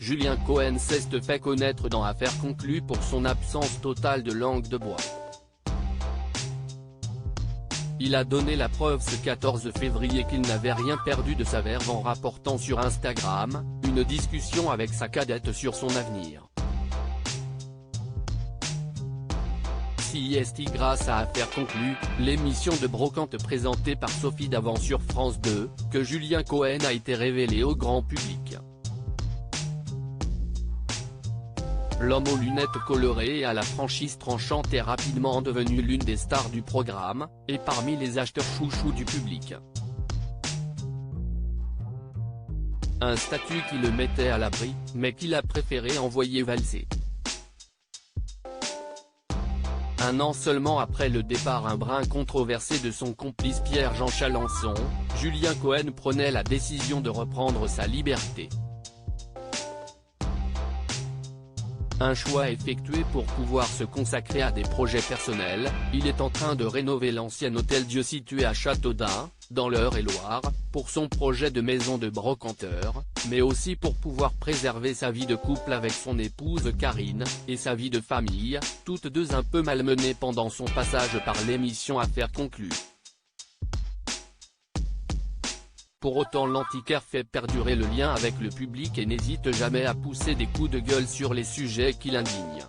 Julien Cohen s'est fait connaître dans Affaires conclues pour son absence totale de langue de bois. Il a donné la preuve ce 14 février qu'il n'avait rien perdu de sa verve en rapportant sur Instagram une discussion avec sa cadette sur son avenir. CIST grâce à Affaires conclues, l'émission de brocante présentée par Sophie Davant sur France 2, que Julien Cohen a été révélé au grand public. L'homme aux lunettes colorées et à la franchise tranchante est rapidement devenu l'une des stars du programme, et parmi les acheteurs chouchous du public. Un statut qui le mettait à l'abri, mais qu'il a préféré envoyer valser. Un an seulement après le départ un brin controversé de son complice Pierre-Jean Chalençon, Julien Cohen prenait la décision de reprendre sa liberté. Un choix effectué pour pouvoir se consacrer à des projets personnels. Il est en train de rénover l'ancien hôtel-Dieu situé à Châteaudun, dans l'Eure-et-Loir, pour son projet de maison de brocanteur, mais aussi pour pouvoir préserver sa vie de couple avec son épouse Karine, et sa vie de famille, toutes deux un peu malmenées pendant son passage par l'émission Affaires conclues. Pour autant l'antiquaire fait perdurer le lien avec le public et n'hésite jamais à pousser des coups de gueule sur les sujets qui l'indignent.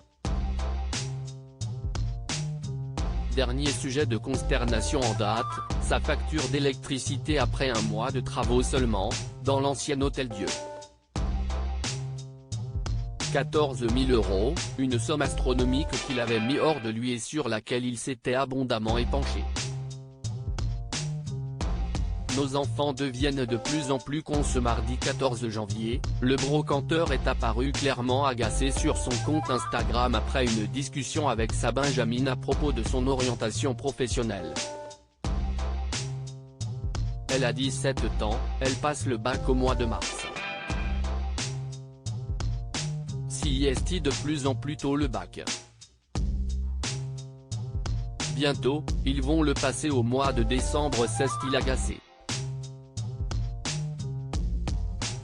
Dernier sujet de consternation en date, sa facture d'électricité après un mois de travaux seulement, dans l'ancien hôtel-Dieu. 14 000 €, une somme astronomique qu'il avait mis hors de lui et sur laquelle il s'était abondamment épanché. Nos enfants deviennent de plus en plus cons. Ce mardi 14 janvier, le brocanteur est apparu clairement agacé sur son compte Instagram après une discussion avec sa Benjamine à propos de son orientation professionnelle. Elle a 17 ans, elle passe le bac au mois de mars. CIST de plus en plus tôt le bac. Bientôt, ils vont le passer au mois de décembre, s'est-il agacé.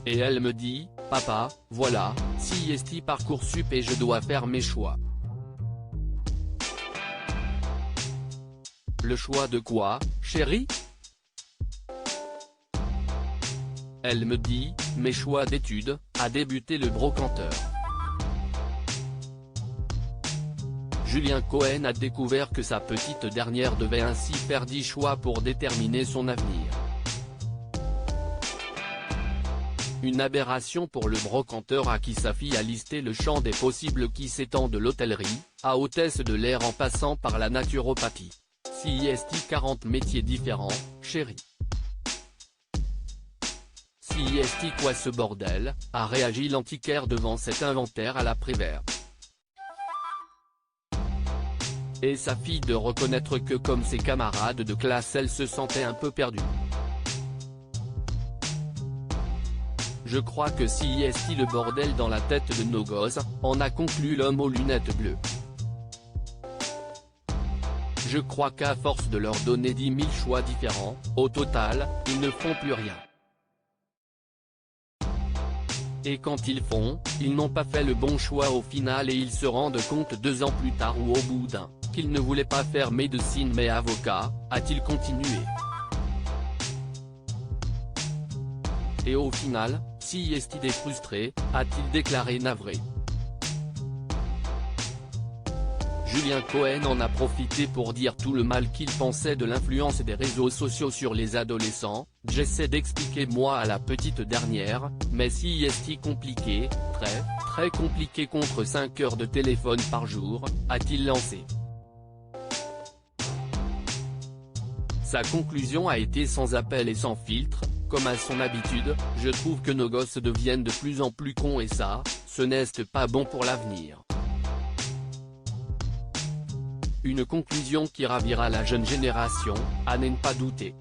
Et elle me dit, papa, voilà, CIST Parcoursup et je dois faire mes choix. Le choix de quoi, chérie? Elle me dit, mes choix d'études, a débuté le brocanteur. Julien Cohen a découvert que sa petite dernière devait ainsi faire 10 choix pour déterminer son avenir. Une aberration pour le brocanteur à qui sa fille a listé le champ des possibles qui s'étend de l'hôtellerie, à hôtesse de l'air en passant par la naturopathie. CIST 40 métiers différents, chérie. CIST quoi ce bordel, a réagi l'antiquaire devant cet inventaire à la Prévert. Et sa fille de reconnaître que comme ses camarades de classe elle se sentait un peu perdue. Je crois que CIST le bordel dans la tête de nos gosses, en a conclu l'homme aux lunettes bleues. Je crois qu'à force de leur donner 10 000 choix différents, au total, ils ne font plus rien. Et quand ils font, ils n'ont pas fait le bon choix au final et ils se rendent compte 2 ans plus tard ou au bout d'un, qu'ils ne voulaient pas faire médecine mais avocat, a-t-il continué. Et au final, CIST est frustré, a-t-il déclaré navré. Julien Cohen en a profité pour dire tout le mal qu'il pensait de l'influence des réseaux sociaux sur les adolescents. J'essaie d'expliquer moi à la petite dernière, mais CIST compliqué, très compliqué contre 5 heures de téléphone par jour, a-t-il lancé. Sa conclusion a été sans appel et sans filtre. Comme à son habitude, je trouve que nos gosses deviennent de plus en plus cons et ça, ce n'est pas bon pour l'avenir. Une conclusion qui ravira la jeune génération, à n'en pas douter.